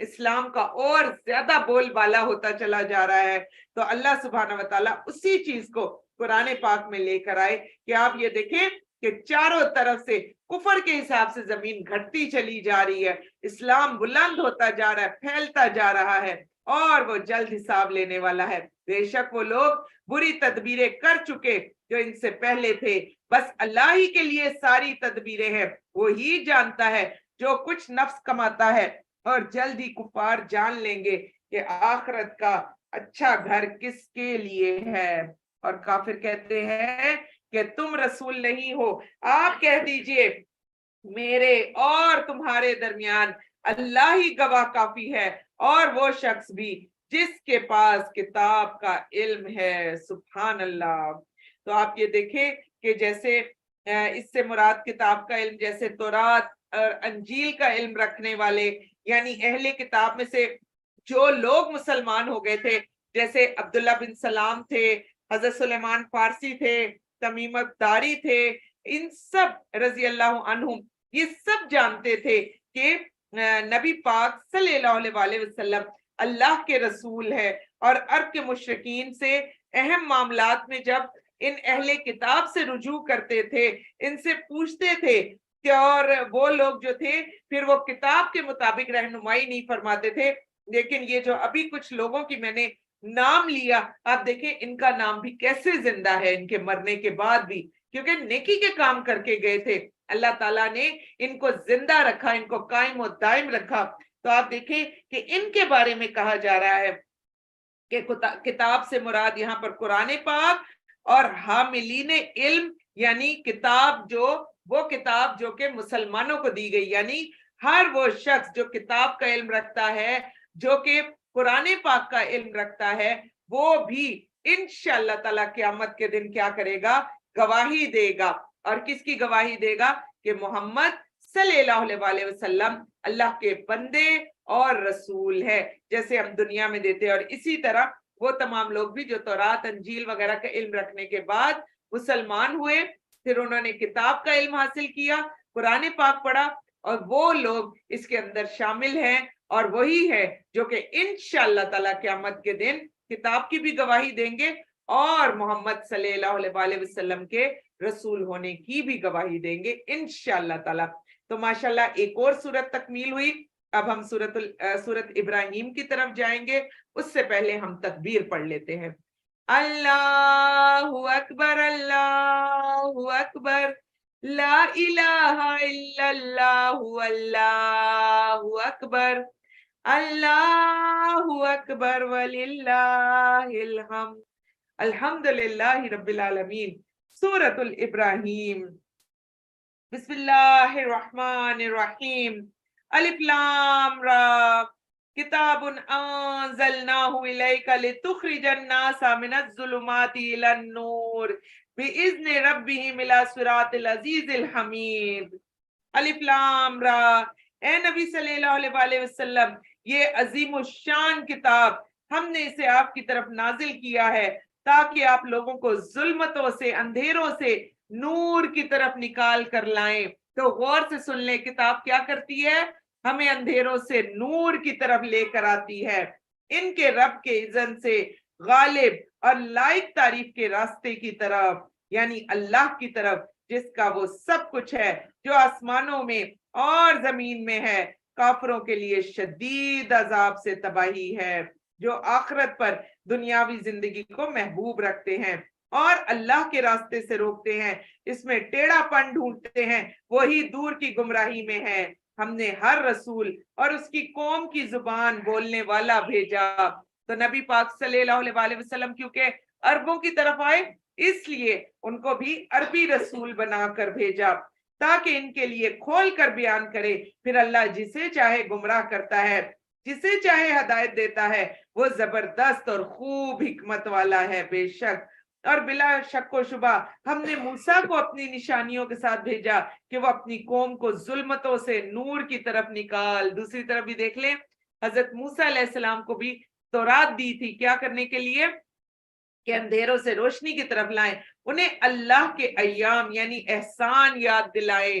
اسلام کا اور زیادہ بول بالا ہوتا چلا جا رہا ہے. تو اللہ سبحانہ و تعالیٰ اسی چیز کو قرآن پاک میں لے کر آئے کہ آپ یہ دیکھیں کہ چاروں طرف سے کفر کے حساب سے زمین گھٹتی چلی جا رہی ہے، اسلام بلند ہوتا جا رہا ہے، پھیلتا جا رہا ہے، اور وہ جلد حساب لینے والا ہے. بے شک وہ لوگ بری تدبیریں کر چکے جو ان سے پہلے تھے، بس اللہ ہی کے لیے ساری تدبیریں ہیں، وہی جانتا ہے جو کچھ نفس کماتا ہے. اور جلد ہی کفار جان لیں گے کہ آخرت کا اچھا گھر کس کے لیے ہے. اور کافر کہتے ہیں کہ تم رسول نہیں ہو، آپ کہہ دیجئے میرے اور تمہارے درمیان اللہ ہی گواہ کافی ہے، اور وہ شخص بھی جس کے پاس کتاب کا علم ہے. سبحان اللہ. تو آپ یہ دیکھیں کہ جیسے اس سے مراد کتاب کا علم جیسے تورات اور انجیل کا علم رکھنے والے، یعنی اہل کتاب میں سے جو لوگ مسلمان ہو گئے تھے، جیسے عبداللہ بن سلام تھے، حضرت سلیمان فارسی تھے، تمیم داری تھے، ان سب رضی اللہ عنہم یہ سب جانتے تھے کہ نبی پاک صلی اللہ علیہ وسلم اللہ کے رسول ہے. اور عرب کے مشرکین سے اہم معاملات میں جب ان اہل کتاب سے رجوع کرتے تھے، ان سے پوچھتے تھے کہ اور وہ لوگ جو تھے پھر وہ کتاب کے مطابق رہنمائی نہیں فرماتے تھے. لیکن یہ جو ابھی کچھ لوگوں کی میں نے نام لیا، آپ دیکھیں ان کا نام بھی کیسے زندہ ہے ان کے مرنے کے بعد بھی، کیونکہ نیکی کے کام کر کے گئے تھے. اللہ تعالیٰ نے ان کو زندہ رکھا، ان کو قائم و دائم رکھا. تو آپ دیکھیں کہ ان کے بارے میں کہا جا رہا ہے کہ کتاب سے مراد یہاں پر قرآن پاک اور حاملین علم، یعنی کتاب وہ کتاب جو کہ مسلمانوں کو دی گئی، یعنی ہر وہ شخص جو کتاب کا علم رکھتا ہے، جو کہ قرآن پاک کا علم رکھتا ہے، وہ بھی انشاءاللہ تعالیٰ قیامت کے دن کیا کرے گا؟ گواہی دے گا. اور کس کی گواہی دے گا؟ کہ محمد صلی اللہ علیہ وسلم اللہ کے بندے اور رسول ہے، جیسے ہم دنیا میں دیتے ہیں. اور اسی طرح وہ تمام لوگ بھی جو تورات انجیل وغیرہ کا علم رکھنے کے بعد مسلمان ہوئے، پھر انہوں نے کتاب کا علم حاصل کیا، قرآن پاک پڑھا، اور وہ لوگ اس کے اندر شامل ہیں. اور وہی ہے جو کہ انشاءاللہ تعالیٰ قیامت کے دن کتاب کی بھی گواہی دیں گے اور محمد صلی اللہ علیہ وسلم کے رسول ہونے کی بھی گواہی دیں گے انشاءاللہ تعالیٰ. تو ماشاءاللہ ایک اور سورت تکمیل ہوئی. اب ہم سورت ابراہیم کی طرف جائیں گے. اس سے پہلے ہم تکبیر پڑھ لیتے ہیں. اللہ اکبر، اللہ اکبر، لا الہ الا اللہ، اللہ اکبر، اللہ اکبر وللہ الحمد، الحمد للہ رب العالمین. سورۃ الابراہیم. بسم اللہ الرحمن الرحیم. الف لام را، کتاب انزلناہ الیک لتخرج الناس من الظلمات الی النور باذن ربہم الی صراط العزیز الحمید. الف لام را، اے نبی صلی اللہ علیہ وسلم، یہ عظیم الشان کتاب ہم نے اسے آپ کی طرف نازل کیا ہے تاکہ آپ لوگوں کو ظلمتوں سے، اندھیروں سے نور کی طرف نکال کر لائیں. تو غور سے سن لیں، کتاب کیا کرتی ہے؟ ہمیں اندھیروں سے نور کی طرف لے کر آتی ہے، ان کے رب کے اذن سے غالب اور لائق تعریف کے راستے کی طرف، یعنی اللہ کی طرف، جس کا وہ سب کچھ ہے جو آسمانوں میں اور زمین میں ہے. کافروں کے لیے شدید عذاب سے تباہی ہے جو آخرت پر دنیاوی زندگی کو محبوب رکھتے ہیں اور اللہ کے راستے سے روکتے ہیں، اس میں ٹیڑھا پن ڈھونڈتے ہیں، وہی دور کی گمراہی میں ہے. ہم نے ہر رسول اور اس کی قوم کی زبان بولنے والا بھیجا. تو نبی پاک صلی اللہ علیہ وسلم کیونکہ عربوں کی طرف آئے، اس لیے ان کو بھی عربی رسول بنا کر بھیجا تاکہ ان کے لیے کھول کر بیان کرے. پھر اللہ جسے چاہے گمراہ کرتا ہے، جسے چاہے ہدایت دیتا ہے. وہ زبردست اور خوب حکمت والا ہے. بے شک اور بلا شک و شبہ ہم نے موسیٰ کو اپنی نشانیوں کے ساتھ بھیجا کہ وہ اپنی قوم کو ظلمتوں سے نور کی طرف نکال. دوسری طرف بھی دیکھ لیں، حضرت موسیٰ علیہ السلام کو بھی تورات دی تھی، کیا کرنے کے لیے؟ کہ اندھیروں سے روشنی کی طرف لائیں، انہیں اللہ کے ایام یعنی احسان یاد دلائے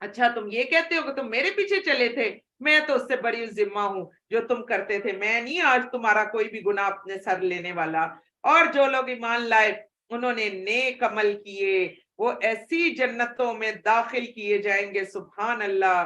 اچھا تم یہ کہتے ہو کہ تم میرے پیچھے چلے تھے، میں تو اس سے بری ذمہ ہوں، جو تم کرتے تھے میں نہیں آج تمہارا کوئی بھی گناہ اپنے سر لینے والا۔ اور جو لوگ ایمان لائے انہوں نے نیک عمل کیے وہ ایسی جنتوں میں داخل کیے جائیں گے، سبحان اللہ،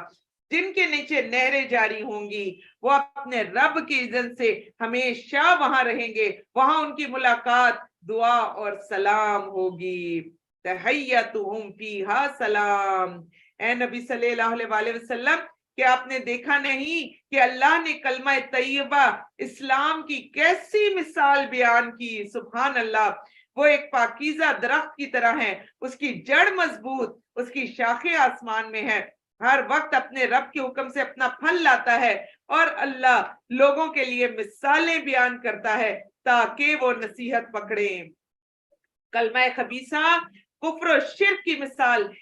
جن کے نیچے نہریں جاری ہوں گی، وہ اپنے رب کی اذن سے ہمیشہ وہاں رہیں گے، وہاں ان کی ملاقات دعا اور سلام ہوگی، تحیتہم فیہا سلام۔ اے نبی صلی اللہ علیہ وآلہ وسلم، کہ آپ نے دیکھا نہیں کہ اللہ نے کلمہ طیبہ اسلام کی کیسی مثال بیان کی، سبحان اللہ، وہ ایک پاکیزہ درخت کی طرح ہے، اس کی جڑ مضبوط، اس کی شاخیں آسمان میں ہے، ہر وقت اپنے رب کے حکم سے اپنا پھل لاتا ہے، اور اللہ لوگوں کے لیے مثالیں بیان کرتا ہے تاکہ وہ نصیحت پکڑیں۔ کلمہ خبیثہ کفر و شرک کی مثال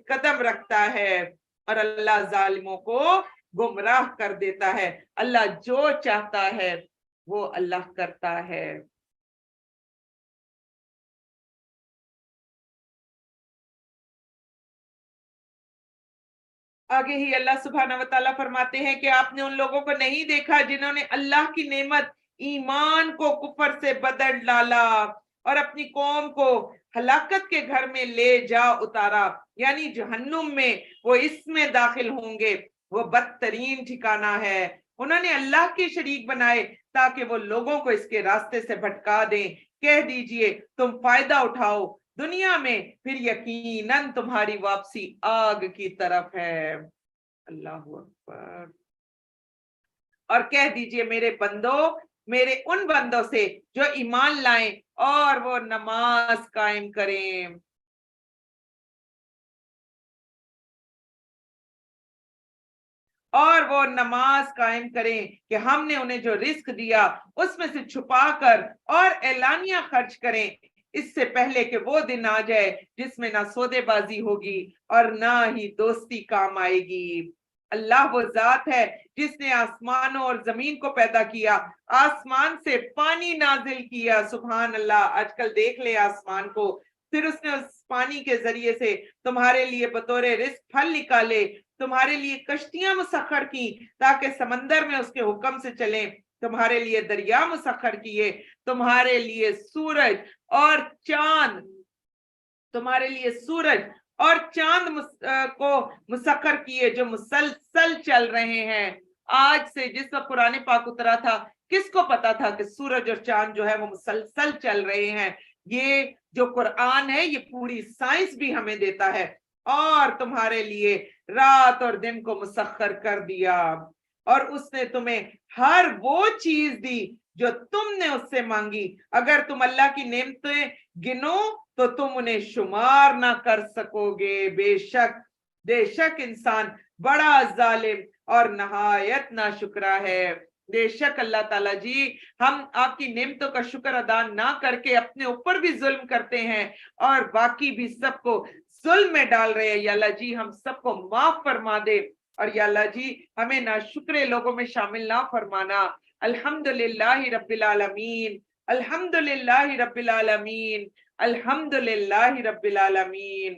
قدم رکھتا ہے، اور اللہ ظالموں کو گمراہ کر دیتا ہے۔ اللہ جو چاہتا ہے وہ اللہ کرتا ہے۔ آگے ہی اللہ سبحانہ و تعالیٰ فرماتے ہیں کہ آپ نے ان لوگوں کو نہیں دیکھا جنہوں نے اللہ کی نعمت ایمان کو کفر سے بدل ڈالا اور اپنی قوم کو ہلاکت کے گھر میں لے جا اتارا، یعنی جہنم میں وہ اس میں داخل ہوں گے، وہ بدترین ٹھکانہ ہے۔ انہوں نے اللہ کے شریک بنائے تاکہ وہ لوگوں کو اس کے راستے سے بھٹکا دیں۔ کہہ دیجئے تم فائدہ اٹھاؤ دنیا میں، پھر یقیناً تمہاری واپسی آگ کی طرف ہے۔ اللہ اکبر۔ اور کہہ دیجئے میرے بندو، میرے ان بندوں سے جو ایمان لائیں اور وہ نماز قائم کریں، اور وہ نماز قائم کریں کہ ہم نے انہیں جو رزق دیا اس میں سے چھپا کر اور اعلانیہ خرچ کریں، اس سے پہلے کہ وہ دن آ جائے جس میں نہ سودے بازی ہوگی اور نہ ہی دوستی کام آئے گی۔ اللہ وہ ذات ہے جس نے آسمانوں اور زمین کو پیدا کیا، آسمان سے پانی نازل کیا، سبحان اللہ، آج کل دیکھ لے آسمان کو، پھر اس نے اس پانی کے ذریعے سے تمہارے لیے بطور رزق پھل نکالے، تمہارے لیے کشتیاں مسخر کی تاکہ سمندر میں اس کے حکم سے چلیں، تمہارے لیے دریا مسخر کیے، تمہارے لیے سورج اور چاند، تمہارے لیے سورج اور چاند کو مسخر کیے جو مسلسل چل رہے ہیں۔ آج سے جس وقت قرآن پاک اترا تھا کس کو پتا تھا کہ سورج اور چاند جو ہے وہ مسلسل چل رہے ہیں؟ یہ جو قرآن ہے یہ پوری سائنس بھی ہمیں دیتا ہے۔ اور تمہارے لیے رات اور دن کو مسخر کر دیا، اور اس نے تمہیں ہر وہ چیز دی جو تم نے اس سے مانگی، اگر تم اللہ کی نعمتیں گنو تو تم انہیں شمار نہ کر سکو گے، بے شک انسان بڑا ظالم اور نہایت ناشکرا ہے۔ بے شک اللہ تعالیٰ جی، ہم آپ کی نعمتوں کا شکر ادا نہ کر کے اپنے اوپر بھی ظلم کرتے ہیں اور باقی بھی سب کو ظلم میں ڈال رہے ہیں۔ یا اللہ جی ہم سب کو معاف فرما دے، اور یا اللہ جی ہمیں ناشکرے لوگوں میں شامل نہ فرمانا۔ الحمدللہ رب العالمین، الحمدللہ رب العالمین، الحمدللہ رب العالمین۔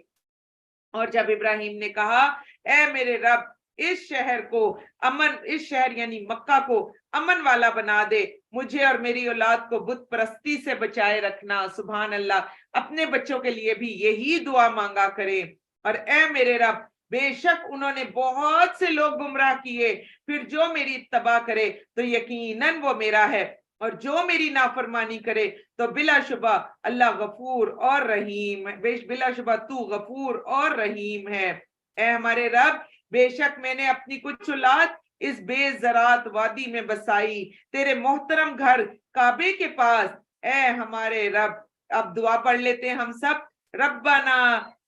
اور جب ابراہیم نے کہا اے میرے رب اس شہر کو امن، اس شہر یعنی مکہ کو امن والا بنا دے، مجھے اور میری اولاد کو بت پرستی سے بچائے رکھنا، سبحان اللہ، اپنے بچوں کے لیے بھی یہی دعا مانگا کرے۔ اور اے میرے رب بے شک انہوں نے بہت سے لوگ گمراہ کیے، پھر جو میری اتباع کرے تو یقیناً وہ میرا ہے، اور جو میری نافرمانی کرے تو بلا شبہ اللہ غفور اور رحیم ہے، بلا شبہ تو غفور اور رحیم ہے۔ اے ہمارے رب بے شک میں نے اپنی کچھ اولاد اس بے زراعت وادی میں بسائی، تیرے محترم گھر کعبے کے پاس، اے ہمارے رب۔ اب دعا پڑھ لیتے ہیں ہم سب، ربنا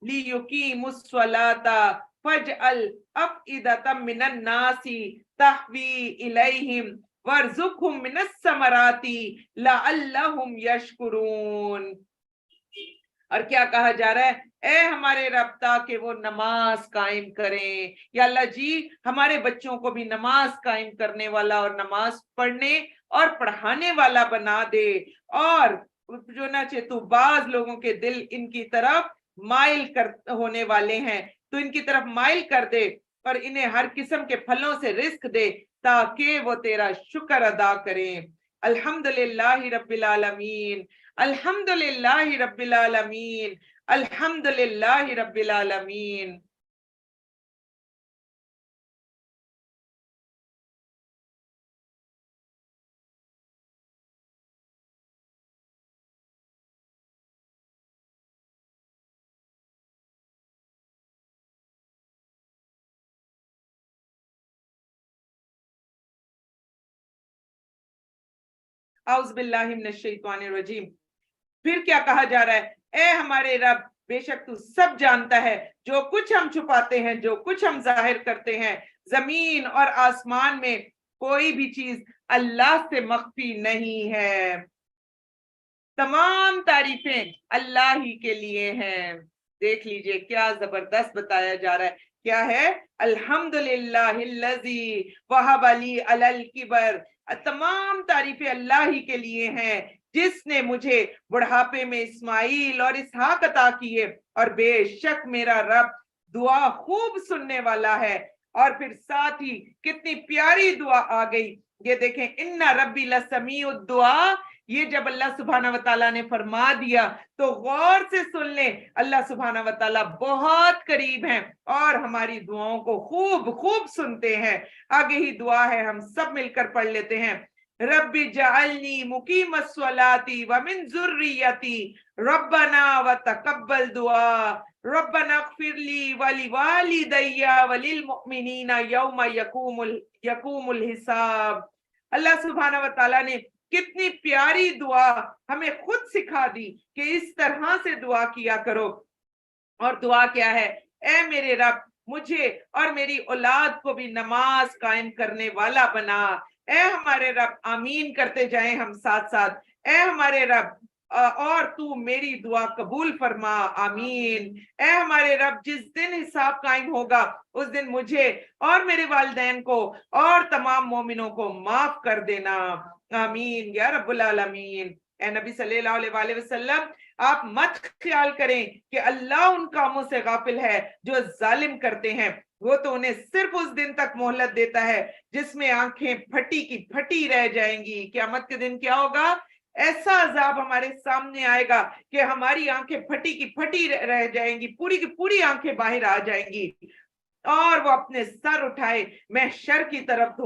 لیقیموا الصلاۃ فاجعل افئدۃ من الناس تہوی الیہم وارزقہم من الثمرات لعلہم یشکرون۔ اور کیا کہا جا رہا ہے؟ اے ہمارے رب تاکہ وہ نماز قائم کریں. یا اللہ جی ہمارے بچوں کو بھی نماز قائم کرنے والا اور نماز پڑھنے اور پڑھانے والا بنا دے. اور چنانچہ تو بعض لوگوں کے دل ان کی طرف مائل ہونے والے ہیں، تو ان کی طرف مائل کر دے اور انہیں ہر قسم کے پھلوں سے رزق دے تاکہ وہ تیرا شکر ادا کریں. الحمدللہ رب العالمین، الحمدللہ رب العالمین، الحمدللہ رب العالمین. اعوذ باللہ من الشیطان الرجیم. پھر کیا کہا جا رہا ہے؟ اے ہمارے رب بے شک تو سب جانتا ہے جو کچھ ہم چھپاتے ہیں، جو کچھ ہم ظاہر کرتے ہیں. زمین اور آسمان میں کوئی بھی چیز اللہ سے مخفی نہیں ہے. تمام تعریفیں اللہ ہی کے لیے ہیں. دیکھ لیجئے کیا زبردست بتایا جا رہا ہے. کیا ہے؟ الحمدللہ الذی وہب لی علی الکبر. تمام تعریفیں اللہ ہی کے لیے ہیں جس نے مجھے بڑھاپے میں اسماعیل اور اسحاق عطا کیے، اور بے شک میرا رب دعا خوب سننے والا ہے. اور پھر ساتھ ہی کتنی پیاری دعا آ گئی. یہ دیکھیں، ان ربی لسمیع الدعاء. یہ جب اللہ سبحانہ وتعالیٰ نے فرما دیا تو غور سے سن لیں، اللہ سبحانہ وتعالیٰ بہت قریب ہیں اور ہماری دعاؤں کو خوب خوب سنتے ہیں. آگے ہی دعا ہے، ہم سب مل کر پڑھ لیتے ہیں. رب جعلنی مقیم الصلاۃ ومن ذریتی ربنا وتقبل دعا ربنا اغفر لی ولوالدی وللمؤمنین یوم یقوم الحساب. اللہ سبحانہ وتعالیٰ نے کتنی پیاری دعا ہمیں خود سکھا دی کہ اس طرح سے دعا کیا کرو. اور دعا کیا ہے؟ اے میرے رب مجھے اور میری اولاد کو بھی نماز قائم کرنے والا بنا. اے ہمارے رب، آمین کرتے جائیں ہم ساتھ ساتھ. اے ہمارے رب اور تو میری دعا قبول فرما، آمین. اے ہمارے رب جس دن حساب قائم ہوگا اس دن مجھے اور میرے والدین کو اور تمام مومنوں کو معاف کر دینا، آمین یا رب العالمین. اے نبی صلی اللہ علیہ وآلہ وسلم، آپ مت خیال کریں کہ اللہ ان کاموں سے غافل ہے جو ظالم کرتے ہیں. وہ تو انہیں صرف اس دن تک مہلت دیتا ہے جس میں آنکھیں پھٹی کی پھٹی رہ جائیں گی. قیامت کے دن کیا ہوگا؟ ایسا عذاب ہمارے سامنے آئے گا کہ ہماری آنکھیں پھٹی کی پھٹی رہ جائیں گی، پوری کی پوری آنکھیں باہر آ جائیں گی، اور وہ اپنے سر اٹھائے محشر کی طرف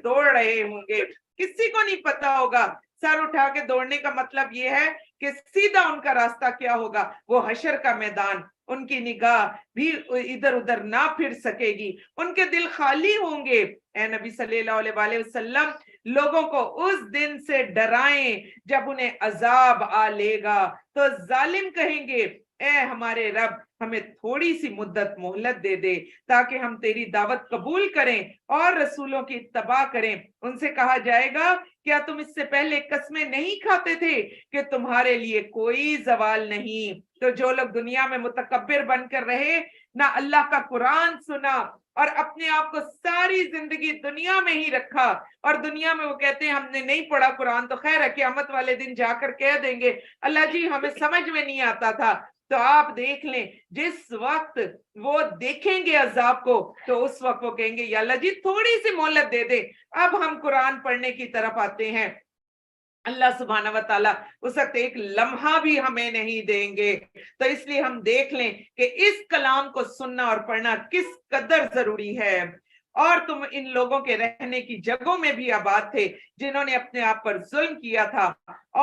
دوڑ رہے ہوں گے. کسی کو نہیں پتا ہوگا. سر اٹھا کے دوڑنے کا مطلب یہ ہے کہ سیدھا ان کا راستہ کیا ہوگا؟ وہ حشر کا میدان. ان کی نگاہ بھی ادھر ادھر نہ پھر سکے گی، ان کے دل خالی ہوں گے. اے نبی صلی اللہ علیہ وآلہ وسلم، لوگوں کو اس دن سے ڈرائیں جب انہیں عذاب آ لے گا تو ظالم کہیں گے اے ہمارے رب ہمیں تھوڑی سی مدت مہلت دے دے تاکہ ہم تیری دعوت قبول کریں اور رسولوں کی اتباع کریں. ان سے کہا جائے گا کیا تم اس سے پہلے قسمیں نہیں کھاتے تھے کہ تمہارے لیے کوئی زوال نہیں؟ تو جو لوگ دنیا میں متکبر بن کر رہے، نہ اللہ کا قرآن سنا اور اپنے آپ کو ساری زندگی دنیا میں ہی رکھا، اور دنیا میں وہ کہتے ہیں ہم نے نہیں پڑھا قرآن، تو خیر ہے قیامت والے دن جا کر کہہ دیں گے اللہ جی ہمیں سمجھ میں نہیں آتا تھا. تو آپ دیکھ لیں جس وقت وہ دیکھیں گے عذاب کو تو اس وقت وہ کہیں گے یا اللہ جی تھوڑی سی مہلت دے دیں، اب ہم قرآن پڑھنے کی طرف آتے ہیں. اللہ سبحانہ وتعالیٰ اس وقت ایک لمحہ بھی ہمیں نہیں دیں گے. تو اس لیے ہم دیکھ لیں کہ اس کلام کو سننا اور پڑھنا کس قدر ضروری ہے. اور تم ان لوگوں کے رہنے کی جگہوں میں بھی آباد تھے جنہوں نے اپنے آپ پر ظلم کیا تھا،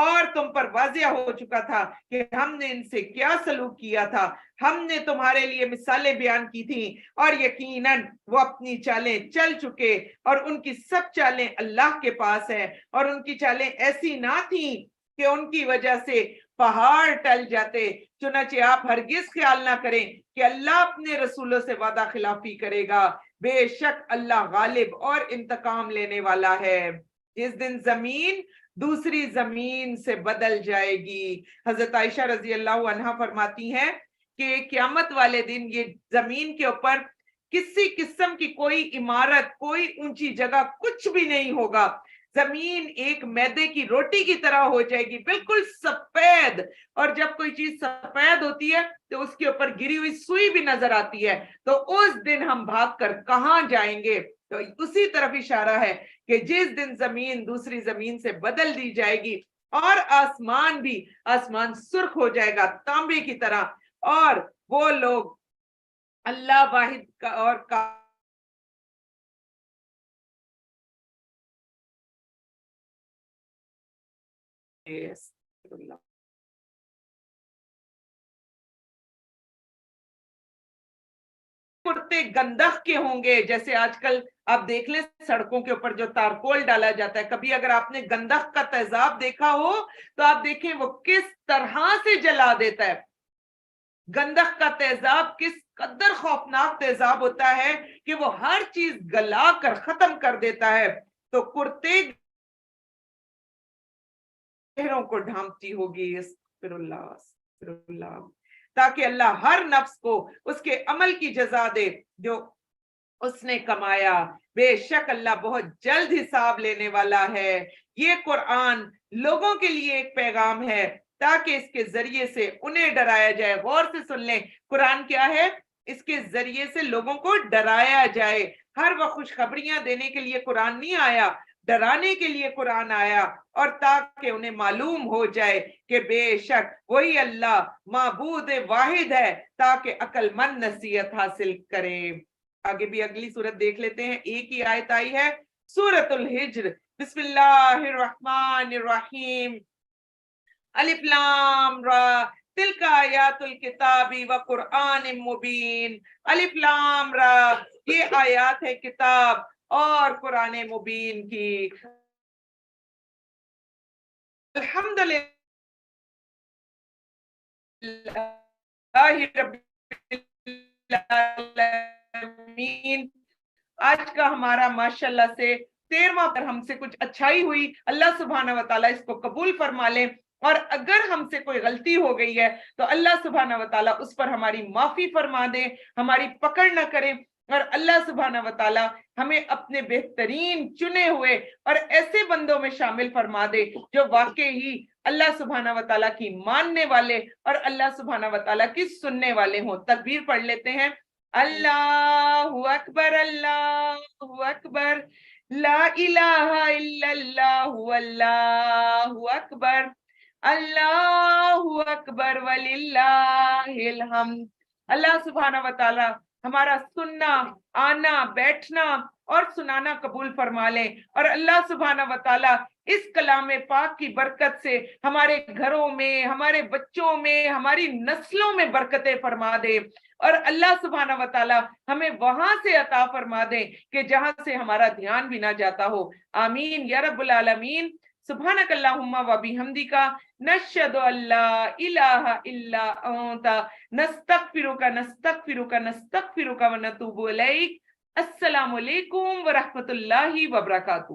اور تم پر واضح ہو چکا تھا کہ ہم نے ان سے کیا سلوک کیا تھا. ہم نے تمہارے لیے مثالیں بیان کی تھیں، اور یقیناً وہ اپنی چالیں چل چکے، اور ان کی سب چالیں اللہ کے پاس ہیں، اور ان کی چالیں ایسی نہ تھیں کہ ان کی وجہ سے پہاڑ ٹل جاتے. چنانچہ آپ ہرگز خیال نہ کریں کہ اللہ اپنے رسولوں سے وعدہ خلافی کرے گا. بے شک اللہ غالب اور انتقام لینے والا ہے. جس دن زمین دوسری زمین سے بدل جائے گی. حضرت عائشہ رضی اللہ عنہا فرماتی ہیں کہ قیامت والے دن یہ زمین کے اوپر کسی قسم کی کوئی عمارت، کوئی اونچی جگہ، کچھ بھی نہیں ہوگا. زمین ایک میدے کی روٹی کی طرح ہو جائے گی، بالکل سفید. اور جب کوئی چیز سفید ہوتی ہے تو اس کے اوپر گری ہوئی سوئی بھی نظر آتی ہے. تو اس دن ہم بھاگ کر کہاں جائیں گے؟ تو اسی طرف اشارہ ہے کہ جس دن زمین دوسری زمین سے بدل دی جائے گی اور آسمان بھی، آسمان سرخ ہو جائے گا تانبے کی طرح، اور وہ لوگ اللہ واحد کا اور کرتے گندخ کے ہوں گے. جیسے آج کل آپ دیکھ لیں سڑکوں کے اوپر جو تارکول ڈالا جاتا ہے، کبھی اگر آپ نے گندخ کا تیزاب دیکھا ہو تو آپ دیکھیں وہ کس طرح سے جلا دیتا ہے. گندخ کا تیزاب کس قدر خوفناک تیزاب ہوتا ہے کہ وہ ہر چیز گلا کر ختم کر دیتا ہے. تو کرتے چہروں کو ڈھانپتی ہوگی. استغفر اللہ، استغفر اللہ. تاکہ اللہ ہر نفس کو اس کے عمل کی جزا دے جو اس نے کمایا. بے شک اللہ بہت جلد حساب لینے والا ہے. یہ قرآن لوگوں کے لیے ایک پیغام ہے تاکہ اس کے ذریعے سے انہیں ڈرایا جائے. غور سے سن لیں، قرآن کیا ہے؟ اس کے ذریعے سے لوگوں کو ڈرایا جائے. ہر وقت خوشخبریاں دینے کے لیے قرآن نہیں آیا، ڈرانے کے لیے قرآن آیا، اور تاکہ انہیں معلوم ہو جائے کہ بے شک وہی اللہ معبود واحد ہے، تاکہ عقل مند نصیحت حاصل کرے. آگے بھی اگلی صورت دیکھ لیتے ہیں. ایک ہی آیت آئی ہے، سورۃ الحجر. بسم اللہ الرحمن الرحیم. الف لام را تلک آیات الکتاب و قرآن مبین. الف لام را، یہ آیات ہے کتاب اور قرآن مبین کی. الحمدللہ رب العالمین. آج کا ہمارا ماشاءاللہ سے 13واں پر ہم سے کچھ اچھائی ہوئی، اللہ سبحانہ و تعالیٰ اس کو قبول فرما لے. اور اگر ہم سے کوئی غلطی ہو گئی ہے تو اللہ سبحانہ و تعالیٰ اس پر ہماری معافی فرما دے، ہماری پکڑ نہ کرے. اور اللہ سبحانہ و تعالیٰ ہمیں اپنے بہترین چنے ہوئے اور ایسے بندوں میں شامل فرما دے جو واقعی ہی اللہ سبحانہ و تعالیٰ کی ماننے والے اور اللہ سبحانہ و تعالیٰ کی سننے والے ہوں. تکبیر پڑھ لیتے ہیں. اللہ اکبر، اللہ اکبر، لا الہ الا اللہ، اللہ اکبر، اللہ اکبر وللہ الحمد. اللہ سبحانہ و تعالی ہمارا سننا، آنا، بیٹھنا اور سنانا قبول فرما لیں. اور اللہ سبحانہ و تعالی اس کلام پاک کی برکت سے ہمارے گھروں میں، ہمارے بچوں میں، ہماری نسلوں میں برکتیں فرما دے. اور اللہ سبحانہ و تعالی ہمیں وہاں سے عطا فرما دے کہ جہاں سے ہمارا دھیان بھی نہ جاتا ہو. آمین یا رب العالمین. سبحانک اللہم و بحمدک، نشہد ان لا الہ الا انت، نستغفرک نستغفرک نستغفرک ونتوب الیک. السلام علیکم ورحمۃ اللہ وبرکاتہ.